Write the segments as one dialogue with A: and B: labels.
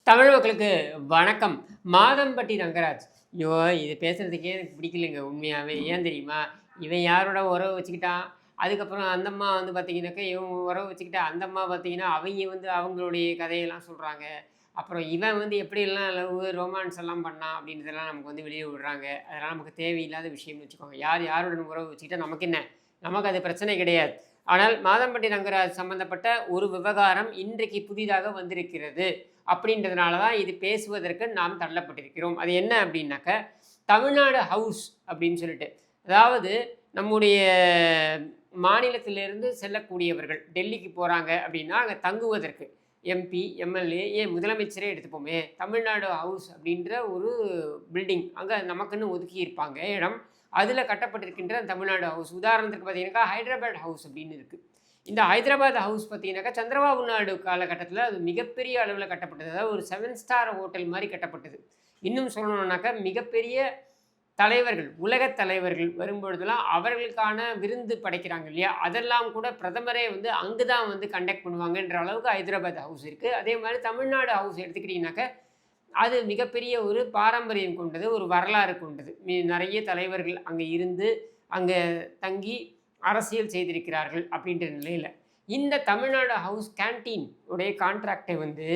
A: தமிழ் மக்களுக்கு வணக்கம். மாதம்பட்டி ரங்கராஜ். ஐயோ! இது பேசுறதுக்கே எனக்கு பிடிக்கலங்க உண்மையாவே. ஏன் தெரியுமா? இவன் யாரோட உறவு வச்சுக்கிட்டான். அதுக்கப்புறம் அந்த அம்மா வந்து பார்த்தீங்கன்னாக்கா, இவன் உறவு வச்சுக்கிட்டா, அந்த அம்மா பார்த்தீங்கன்னா, அவைங்க வந்து அவங்களுடைய கதையெல்லாம் சொல்றாங்க. அப்புறம் இவன் வந்து எப்படியெல்லாம் ரொமான்ஸ் எல்லாம் பண்ணான் அப்படின்றதெல்லாம் நமக்கு வந்து வெளிய விடுறாங்க. அதெல்லாம் நமக்கு தேவையில்லாத விஷயம்னு வச்சுக்கோங்க. யார் யாருடன் உறவு வச்சுக்கிட்டா நமக்கு என்ன? நமக்கு அது பிரச்சனை கிடையாது. ஆனால் மாதம்பட்டி ரங்கராஜ் சம்பந்தப்பட்ட ஒரு விவகாரம் இன்றைக்கு புதிதாக வந்திருக்கிறது. அப்படின்றதுனால தான் இது பேசுவதற்கு நாம் தள்ளப்பட்டிருக்கிறோம். அது என்ன அப்படின்னாக்க, தமிழ்நாடு ஹவுஸ் அப்படின்னு சொல்லிட்டு. அதாவது நம்முடைய மாநிலத்திலிருந்து செல்லக்கூடியவர்கள் டெல்லிக்கு போறாங்க அப்படின்னா, அங்க தங்குவதற்கு எம்பி, எம்எல்ஏ ஏன் முதலமைச்சரே எடுத்துப்போமே, தமிழ்நாடு ஹவுஸ் அப்படின்ற ஒரு பில்டிங் அங்க நமக்குன்னு ஒதுக்கியிருப்பாங்க இடம். அதில கட்டப்பட்டிருக்கின்ற தமிழ்நாடு ஹவுஸ். உதாரணத்துக்கு பார்த்தீங்கன்னாக்கா, ஹைதராபாத் ஹவுஸ் அப்படின்னு இருக்கு. இந்த ஹைதராபாத் ஹவுஸ் பார்த்தீங்கன்னாக்கா, சந்திரபாபு நாயுடு காலகட்டத்தில அது மிகப்பெரிய அளவில கட்டப்பட்டது. அதாவது ஒரு 7 ஸ்டார் ஹோட்டல் மாரி கட்டப்பட்டது. இன்னும் சொல்லணும்னாக்கா, மிகப்பெரிய தலைவர்கள், உலகத் தலைவர்கள் வரும்பொழுதெல்லாம் அவர்களுக்கான விருந்து படைக்கிறாங்க இல்லையா? அதெல்லாம் கூட பிரதமரே வந்து அங்கு தான் வந்து கண்டக்ட் பண்ணுவாங்கன்ற அளவுக்கு ஹைதராபாத் ஹவுஸ் இருக்கு. அதே மாரி தமிழ்நாடு ஹவுஸ் எடுத்துக்கிட்டீங்கன்னாக்க, அது மிகப்பெரிய ஒரு பாரம்பரியம் கொண்டது, ஒரு வரலாறு கொண்டது. நெறைய தலைவர்கள் அங்க இருந்து, அங்க தங்கி அரசியல் செய்திருக்கிறார்கள் அப்படின்ற நிலையில. இந்த தமிழ்நாடு ஹவுஸ் கேன்டீன் உடைய கான்ட்ராக்ட்டை வந்து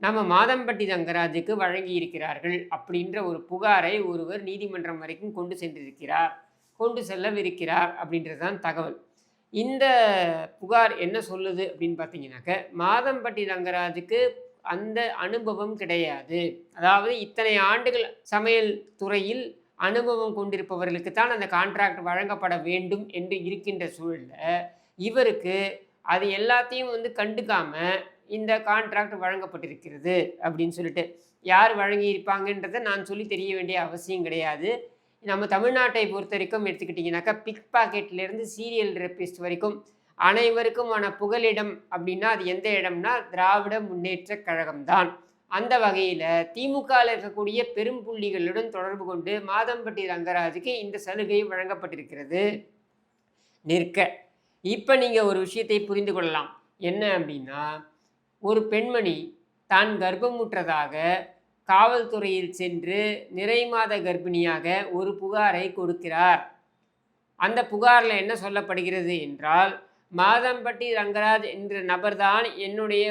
A: நம்ம மாதம்பட்டி ரங்கராஜுக்கு வழங்கி இருக்கிறார்கள் அப்படின்ற ஒரு புகாரை ஒருவர் நீதிமன்றம் வரைக்கும் கொண்டு சென்றிருக்கிறார். கொண்டு செல்லவிருக்கிறார் அப்படின்றது தான் தகவல். இந்த புகார் என்ன சொல்லுது அப்படின்னு பார்த்தீங்கன்னாக்க, மாதம்பட்டி ரங்கராஜுக்கு அந்த அனுபவம் கிடையாது. அதாவது இத்தனை ஆண்டுகள் சமையல் துறையில் அனுபவம் கொண்டிருப்பவர்களுக்கு தான் அந்த கான்ட்ராக்ட் வழங்கப்பட வேண்டும் என்று இருக்கின்ற சூழல்ல, இவருக்கு அது எல்லாத்தையும் வந்து கண்டுக்காம இந்த கான்ட்ராக்ட் வழங்கப்பட்டிருக்கிறது அப்படின்னு சொல்லிட்டு. யார் வழங்கியிருப்பாங்கன்றத நான் சொல்லி தெரிய வேண்டிய அவசியம் கிடையாது. நம்ம தமிழ்நாட்டை பொறுத்தவரைக்கும் எடுத்துக்கிட்டிங்கனாக்கா, பிக் பாக்கெட்லேருந்து சீரியல் ரேபிஸ்ட் வரைக்கும் அனைவருக்குமான புகலிடம் அப்படின்னா, அது எந்த இடம்னா, திராவிட முன்னேற்றக் கழகம் தான். அந்த வகையில திமுகல இருக்கக்கூடிய பெரும் புள்ளிகளுடன் தொடர்பு கொண்டு மாதம்பட்டி ரங்கராஜுக்கு இந்த சலுகை வழங்கப்பட்டிருக்கிறது. நிற்க. இப்ப நீங்க ஒரு விஷயத்தை புரிந்து கொள்ளலாம். என்ன அப்படின்னா, ஒரு பெண்மணி தான் கர்ப்பமுற்றதாக காவல்துறையில் சென்று நிறைமாத கர்ப்பிணியாக ஒரு புகாரை கொடுக்கிறார். அந்த புகார்ல என்ன சொல்லப்படுகிறது என்றால், மாதம்பட்டி ரங்கராஜ் என்ற நபர்தான் என்னுடைய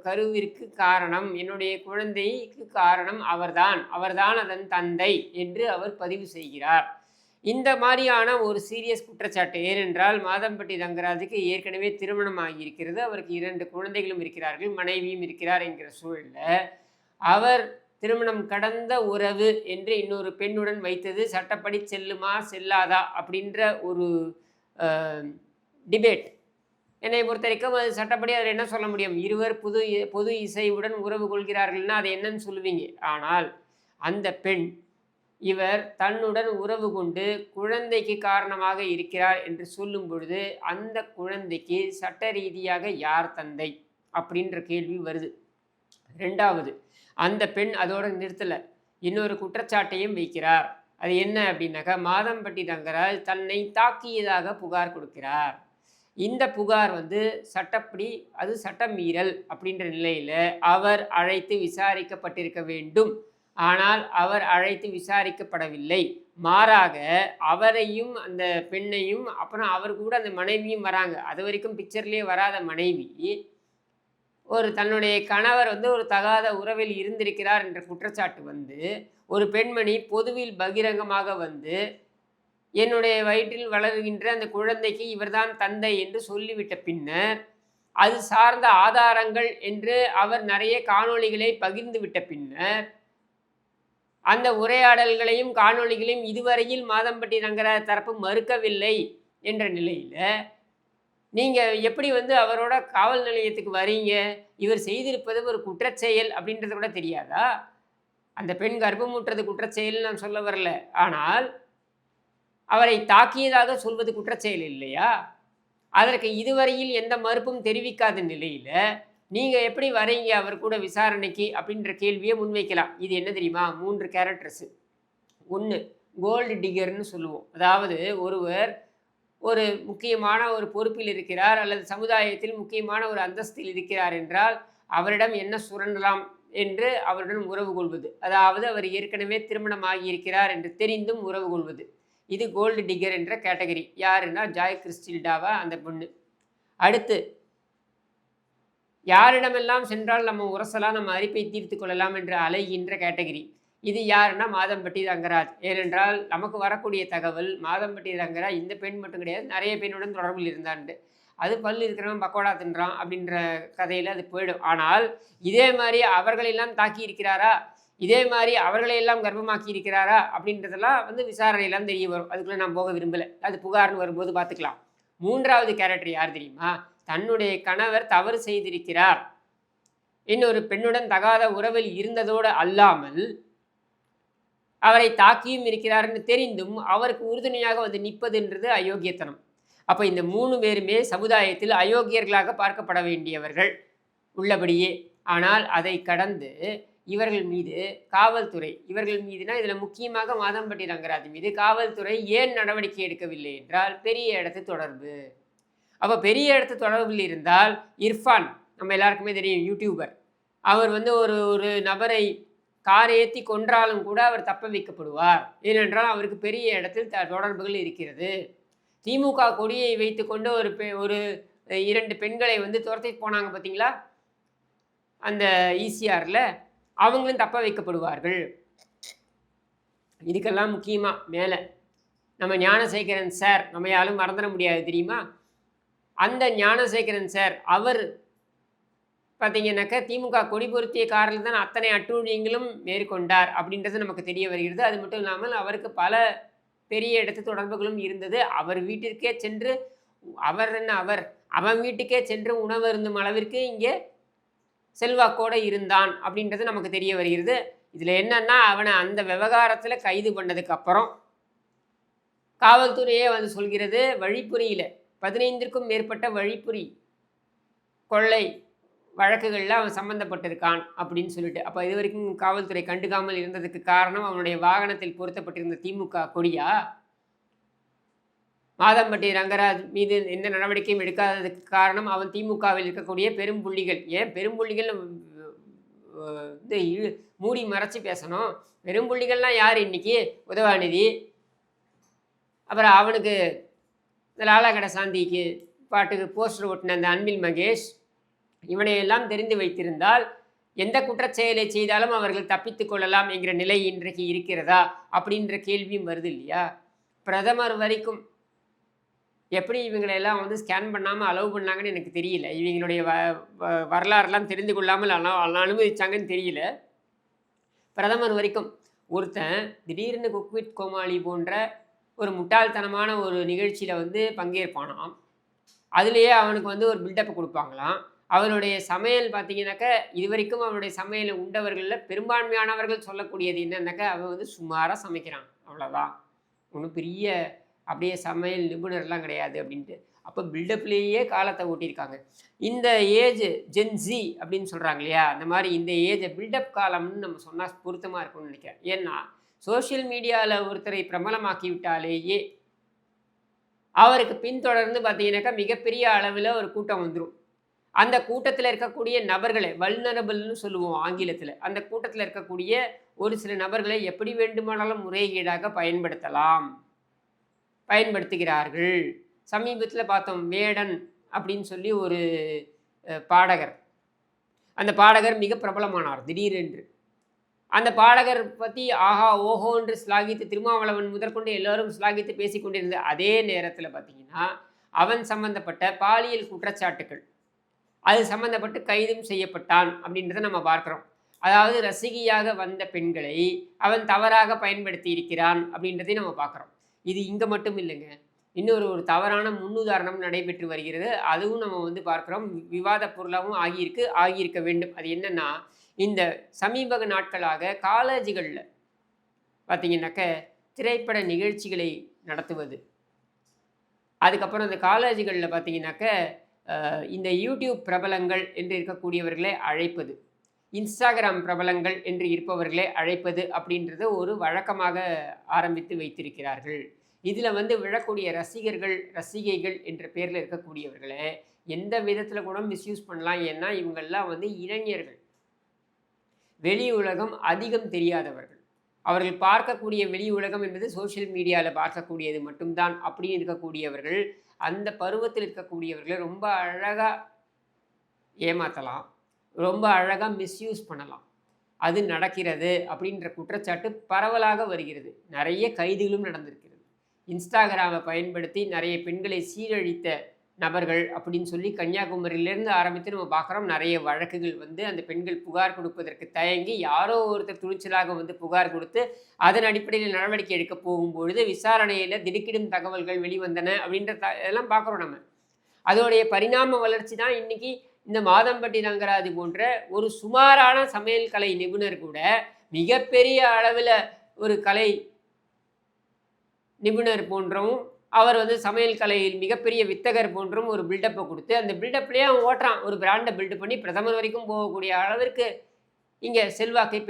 A: கருவிற்கு காரணம். என்னுடைய குழந்தைக்கு காரணம் அவர்தான். அவர்தான் அதன் தந்தை என்று அவர் பதிவு செய்கிறார். இந்த மாரியான ஒரு சீரியஸ் குற்றச்சாட்டு. ஏனென்றால் மாதம்பட்டி ரங்கராஜுக்கு ஏற்கனவே திருமணம் ஆகியிருக்கிறது. அவருக்கு 2 குழந்தைகளும் இருக்கிறார்கள். மனைவியும் இருக்கிறார் என்கிற சூழல்ல, அவர் திருமணம் கடந்த உறவு என்று இன்னொரு பெண்ணுடன் வைத்தது சட்டப்படி செல்லுமா? செல்லாதா? அப்படின்ற ஒரு அ டிபேட். என்னை பொறுத்தவரைக்கும் அது சட்டப்படி அதில என்ன சொல்ல முடியும்? இருவர் பொது இசைவுடன் உறவு கொள்கிறார்கள்னா, அது என்னன்னு சொல்லுவீங்க. ஆனால் அந்த பெண், இவர் தன்னுடன் உறவு கொண்டு குழந்தைக்கு காரணமாக இருக்கிறார் என்று சொல்லும் பொழுது, அந்த குழந்தைக்கு சட்ட ரீதியாக யார் தந்தை? அப்படின்ற கேள்வி வருது. 2வது, அந்த பெண் அதோட நிறுத்தல. இன்னொரு குற்றச்சாட்டையும் வைக்கிறார். அது என்ன அப்படின்னாக்கா, மாதம்பட்டி ரங்கராஜ் தன்னை தாக்கியதாக புகார் கொடுக்கிறார். இந்த புகார் வந்து சட்டப்படி அது சட்டமீறல் அப்படின்ற நிலையில அவர் அழைத்து விசாரிக்கப்பட்டிருக்க வேண்டும். ஆனால் அவர் அழைத்து விசாரிக்கப்படவில்லை. மாறாக அவரையும், அந்த பெண்ணையும், அப்புறம் அவர் கூட அந்த மனைவியும் வராங்க. அதுவரைக்கும் பிக்சர்லயே வராத மனைவி, ஒரு தன்னுடைய கணவர் வந்து ஒரு தகாத உறவில் இருந்திருக்கிறார் என்ற குற்றச்சாட்டு வந்து, ஒரு பெண்மணி பொதுவில் பகிரங்கமாக வந்து, என்னுடைய வயிற்றில் வளருகின்ற அந்த குழந்தைக்கு இவர்தான் தந்தை என்று சொல்லிவிட்ட பின்னர், அது சார்ந்த ஆதாரங்கள் என்று அவர் நிறைய காணொளிகளை பகிர்ந்து விட்ட பின்னர், அந்த உரையாடல்களையும் காணொளிகளையும் இதுவரையில் மாதம்பட்டி ரங்கராஜ் தரப்பு மறுக்கவில்லை என்ற நிலையில, நீங்க எப்படி வந்து அவரோட காவல் நிலையத்துக்கு வரீங்க? இவர் செய்திருப்பது ஒரு குற்றச்செயல் அப்படின்றது கூட தெரியாதா? அந்த பெண் கர்ப்பமுற்றது குற்றச்செயல்ன்னு நான் சொல்ல வரல. ஆனால் அவரை தாக்கியதாக சொல்வது குற்றச்செயல் இல்லையா? அதற்கு இதுவரையில் எந்த மறுப்பும் தெரிவிக்காத நிலையில, நீங்க எப்படி வரீங்க அவர் கூட விசாரணைக்கு? அப்படின்ற கேள்விய முன்வைக்கலாம். இது என்ன தெரியுமா? 3 கேரக்டர்ஸு. 1 கோல்டு டிகர்ன்னு சொல்லுவோம். அதாவது ஒருவர் ஒரு முக்கியமான ஒரு பொறுப்பில் இருக்கிறார் அல்லது சமுதாயத்தில் முக்கியமான ஒரு அந்தஸ்தில் இருக்கிறார் என்றால், அவரிடம் என்ன சுரண்டலாம் என்று அவருடன் உறவு கொள்வது, அதாவது அவர் ஏற்கனவே திருமணம் ஆகியிருக்கிறார் என்று தெரிந்தும் உறவு கொள்வது, இது கோல்டு டிகர் என்ற கேட்டகரி. யாருன்னா ஜாய் கிறிஸ்டில்டாவா அந்த பொண்ணு. அடுத்து யாரிடமெல்லாம் சென்றால் நம்ம உரசலாம், நம்ம அரிப்பை தீர்த்து கொள்ளலாம் என்று அலைகின்ற கேட்டகரி. இது யாருன்னா மாதம்பட்டி ரங்கராஜ். ஏனென்றால் நமக்கு வரக்கூடிய தகவல் மாதம்பட்டி ரங்கராஜ் இந்த பெண் மட்டும் கிடையாது, நிறைய பெண்ணுடன் தொடர்பில் இருந்தான்ட்டு. அது பல் இருக்கிறவன் பக்கோடா தின்றான் அப்படின்ற கதையில் அது போயிடும். ஆனால் இதே மாதிரி அவர்களெல்லாம் தாக்கி இருக்கிறாரா, இதே மாதிரி அவர்களையெல்லாம் கர்ப்பமாக்கி இருக்கிறாரா அப்படின்றதெல்லாம் வந்து விசாரணையெல்லாம் தெரிய வரும். அதுக்குள்ளே நான் போக விரும்பலை, அது புகார்னு வரும்போது பார்த்துக்கலாம். மூன்றாவது கேரக்டர் யார் தெரியுமா? தன்னுடைய கணவர் தவறு செய்திருக்கிறார், இன்னொரு பெண்ணுடன் தகாத உறவில் இருந்ததோடு அல்லாமல் அவரை தாக்கியும் இருக்கிறார்னு தெரிந்தும் அவருக்கு உறுதுணையாக வந்து நிற்பதுன்றது அயோக்கியத்தனம். அப்போ இந்த 3 பேருமே சமுதாயத்தில் அயோக்கியர்களாக பார்க்கப்பட வேண்டியவர்கள் உள்ளபடியே. ஆனால் அதை கடந்து இவர்கள் மீது காவல்துறை, இவர்கள் மீதுனா இதில் முக்கியமாக மாதம்பட்டி ரங்கராஜ் மீது காவல்துறை ஏன் நடவடிக்கை எடுக்கவில்லை என்றால் பெரிய இடத்து தொடர்பு. அப்போ பெரிய இடத்து தொடர்பில் இருந்தால் இர்ஃபான் நம்ம எல்லாருக்குமே தெரியும், யூடியூபர். அவர் வந்து ஒரு நபரை கார் ஏற்றி கொன்றாலும் கூட அவர் தப்ப வைக்கப்படுவார். ஏனென்றால் அவருக்கு பெரிய இடத்தில் தொடர்புகள் இருக்கிறது. திமுக கொடியை வைத்து கொண்டு ஒரு 2 பெண்களை வந்து துரத்தி போனாங்க பார்த்தீங்களா அந்த ஈசிஆரில், அவங்களும் தப்ப வைக்கப்படுவார்கள். இதுக்கெல்லாம் முக்கியமாக மேலே நம்ம ஞானசேகரன் சார் நம்ம யாரும் மறந்துட முடியாது தெரியுமா? அந்த ஞானசேகரன் சார் அவர் பார்த்தீங்கன்னாக்கா திமுக கொடி பொருத்திய காரில் தான் அத்தனை அட்டூழியங்களும் மேற்கொண்டார் அப்படின்றது நமக்கு தெரிய வருகிறது. அது மட்டும் இல்லாமல் அவருக்கு பல பெரிய இடத்து தொடர்புகளும் இருந்தது. அவர் வீட்டிற்கே சென்று அவன் வீட்டுக்கே சென்று உணவு இருந்தும் அளவிற்கு இங்கே செல்வாக்கோடு இருந்தான் அப்படின்றது நமக்கு தெரிய வருகிறது. இதில் என்னன்னா அவனை அந்த விவகாரத்தில் கைது பண்ணதுக்கப்புறம் காவல்துறையே வந்து சொல்கிறது வழிப்புரியில் 15க்கும் மேற்பட்ட வழிப்புரி கொள்ளை வழக்குகளில் அவன் சம்மந்தப்பட்டிருக்கான் அப்படின்னு சொல்லிட்டு. அப்போ இது வரைக்கும் காவல்துறை கண்டுக்காமல் இருந்ததுக்கு காரணம் அவனுடைய வாகனத்தில் பொருத்தப்பட்டிருந்த திமுக கொடியா? மாதம்பட்டி ரங்கராஜ் மீது எந்த நடவடிக்கையும் எடுக்காததுக்கு காரணம் அவன் திமுகவில் இருக்கக்கூடிய பெரும்புள்ளிகள். ஏன் பெரும்புள்ளிகள் இது மூடி மறைச்சி பேசணும்? பெரும்புள்ளிகள்லாம் யார் இன்னைக்கு? உதவாநிதி, அப்புறம் அவனுக்கு இந்த லாலாகடை சாந்திக்கு பாட்டுக்கு போஸ்டர் ஓட்டின அந்த அன்பில் மகேஷ், இவனையெல்லாம் தெரிந்து வைத்திருந்தால் எந்த குற்றச்செயலை செய்தாலும் அவர்கள் தப்பித்து கொள்ளலாம் என்கிற நிலை இன்றைக்கு இருக்கிறதா அப்படின்ற கேள்வியும் வருது இல்லையா? பிரதமர் வரைக்கும் எப்படி இவங்களெல்லாம் வந்து ஸ்கேன் பண்ணாமல் அலோவ் பண்ணாங்கன்னு எனக்கு தெரியல. இவங்களுடைய வரலாறுலாம் தெரிந்து கொள்ளாமல் அனுமதிச்சாங்கன்னு தெரியல. பிரதமர் வரைக்கும் ஒருத்தன் திடீர்னு குக்வித் கோமாளி போன்ற ஒரு முட்டாள்தனமான ஒரு நிகழ்ச்சியில் வந்து பங்கேற்பானாம். அதுலேயே அவனுக்கு வந்து ஒரு பில்டப் கொடுப்பாங்களாம். அவனுடைய சமையல் பார்த்தீங்கன்னாக்கா இது வரைக்கும் அவனுடைய சமையலை உண்டவர்களில் பெரும்பான்மையானவர்கள் சொல்லக்கூடியது என்னன்னாக்கா அவன் வந்து சுமாராக சமைக்கிறான், அவ்வளோதான், ஒன்றும் பெரிய அப்படியே சமையல் நிபுணர்லாம் கிடையாது அப்படின்ட்டு. அப்போ பில்டப்லேயே காலத்தை ஓட்டியிருக்காங்க. இந்த ஏஜ் ஜென்ஸி அப்படின்னு சொல்கிறாங்க இல்லையா, அந்த மாதிரி இந்த ஏஜை பில்டப் காலம்னு நம்ம சொன்னால் பொருத்தமாக இருக்கும்னு நினைக்கிறேன். ஏன்னா சோஷியல் மீடியாவில் ஒருத்தரை பிரபலமாக்கி விட்டாலேயே அவருக்கு பின்தொடர்ந்து பார்த்தீங்கன்னாக்கா மிகப்பெரிய அளவில் ஒரு கூட்டம் வந்துடும். அந்த கூட்டத்தில் இருக்கக்கூடிய நபர்களை வல்னரபிள்னு சொல்லுவோம் ஆங்கிலத்தில். அந்த கூட்டத்தில் இருக்கக்கூடிய ஒரு சில நபர்களை எப்படி வேண்டுமானாலும் முறைகேடாக பயன்படுத்துகிறார்கள். சமீபத்தில் பார்த்தோம், வேடன் அப்படின்னு சொல்லி ஒரு பாடகர். அந்த பாடகர் மிக பிரபலமானார் திடீரென்று. அந்த பாடகர் பற்றி ஆஹா ஓஹோ என்று ஸ்லாகித்து திருமாவளவன் முதற்கொண்டு எல்லோரும் ஸ்லாகித்து பேசி கொண்டிருந்த அதே நேரத்தில் பார்த்தீங்கன்னா அவன் சம்பந்தப்பட்ட பாலியல் குற்றச்சாட்டுகள் அது சம்மந்தப்பட்டு கைதும் செய்யப்பட்டான் அப்படின்றத நம்ம பார்க்குறோம். அதாவது ரசிகையாக வந்த பெண்களை அவன் தவறாக பயன்படுத்தி இருக்கிறான் அப்படின்றதையும் நம்ம பார்க்குறோம். இது இங்கே மட்டும் இல்லைங்க, இன்னொரு தவறான முன்னுதாரணம் நடைபெற்று வருகிறது. அதுவும் நம்ம வந்து பார்க்குறோம், விவாத பொருளாகவும் ஆகியிருக்க வேண்டும். அது என்னென்னா, இந்த சமீப நாட்களாக காலேஜுகளில் பார்த்திங்கனாக்க திரைப்பட நிகழ்ச்சிகளை நடத்துவது, அதுக்கப்புறம் அந்த காலேஜுகளில் பார்த்திங்கனாக்க இந்த யூடியூப் பிரபலங்கள் என்று இருக்கக்கூடியவர்களை அழைப்பது, இன்ஸ்டாகிராம் பிரபலங்கள் என்று இருப்பவர்களை அழைப்பது அப்படின்றத ஒரு வழக்கமாக ஆரம்பித்து வைத்திருக்கிறார்கள். இதில் வந்து விழக்கூடிய ரசிகர்கள் ரசிகைகள் என்ற பேரில் இருக்கக்கூடியவர்களை எந்த விதத்தில் கூட மிஸ்யூஸ் பண்ணலாம். ஏன்னா இவங்கெல்லாம் வந்து இளைஞர்கள். வெளி உலகம் அதிகம் தெரியாதவர்கள். அவர்கள் பார்க்கக்கூடிய வெளி உலகம் என்பது சோஷியல் மீடியாவில் பார்க்கக்கூடியது மட்டும்தான். அப்படி இருக்கக்கூடியவர்கள் அந்த பருவத்தில் இருக்கக்கூடியவர்களை ரொம்ப அழகாக ஏமாற்றலாம், ரொம்ப அழகாக மிஸ்யூஸ் பண்ணலாம். அது நடக்கிறது அப்படின்ற குற்றச்சாட்டு பரவலாக வருகிறது. நிறைய கைதுகளும் நடந்திருக்கிறது. இன்ஸ்டாகிராமை பயன்படுத்தி நிறைய பெண்களை சீரழித்த நபர்கள் அப்படின்னு சொல்லி கன்னியாகுமரியிலேருந்து ஆரம்பித்து நம்ம பார்க்குறோம். நிறைய வழக்குகள் வந்து அந்த பெண்கள் புகார் கொடுப்பதற்கு தயங்கி யாரோ ஒருத்தர் துணிச்சலாக வந்து புகார் கொடுத்து அதன் அடிப்படையில் நடவடிக்கை எடுக்க போகும்பொழுது விசாரணையில் திடுக்கிடும் தகவல்கள் வெளிவந்தன அப்படின்ற இதெல்லாம் பார்க்குறோம் நம்ம. அதோடைய பரிணாம வளர்ச்சி தான் இன்றைக்கி இந்த மாதம்பட்டி ரங்கராஜ் போன்ற ஒரு சுமாரான சமையல் கலை நிபுணர் கூட மிகப்பெரிய அளவில் ஒரு கலை நிபுணர் போன்றவும் அவர் வந்து சமையல் கலையில் மிகப்பெரிய வித்தகர் போன்றும் ஒரு பில்டப்பை கொடுத்து அந்த பில்டப்லேயே அவன் ஓட்டுறான். ஒரு பிராண்டை பில்டு பண்ணி பிரதமர் வரைக்கும் போகக்கூடிய அளவிற்கு இங்கே செல்வாக்கை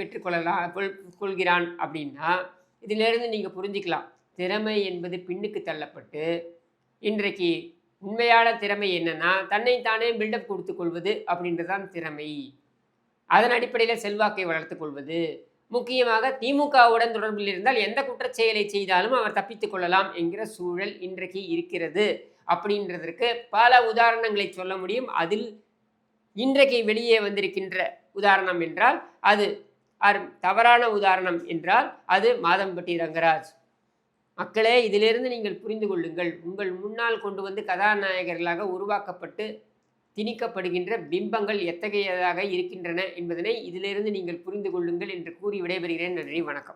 A: கொள்கிறான் அப்படின்னா இதிலேருந்து நீங்கள் புரிஞ்சிக்கலாம், திறமை என்பது பின்னுக்கு தள்ளப்பட்டு இன்றைக்கு உண்மையான திறமை என்னன்னா தன்னைத்தானே பில்டப் கொடுத்து கொள்வது அப்படின்றதான் திறமை. அதன் அடிப்படையில் செல்வாக்கை வளர்த்து கொள்வது. முக்கியமாக திமுகவுடன் தொடர்பில் இருந்தால் எந்த குற்றச்செயலை செய்தாலும் அவர் தப்பித்துக் கொள்ளலாம் என்கிற சூழல் இன்றைக்கு இருக்கிறது. அப்படின்றதற்கு பல உதாரணங்களை சொல்ல முடியும். அதில் இன்றைக்கு வெளியே வந்திருக்கின்ற உதாரணம் என்றால் அது தவறான உதாரணம் என்றால் அது மாதம்பட்டி ரங்கராஜ். மக்களே, இதிலிருந்து நீங்கள் புரிந்து கொள்ளுங்கள், உங்கள் முன்னால் கொண்டு வந்து கதாநாயகர்களாக உருவாக்கப்பட்டு திணிக்கப்படுகின்ற பிம்பங்கள் எத்தகையதாக இருக்கின்றன என்பதனை இதிலிருந்து நீங்கள் புரிந்து கொள்ளுங்கள் என்று கூறி விடைபெறுகிறேன். நன்றி, வணக்கம்.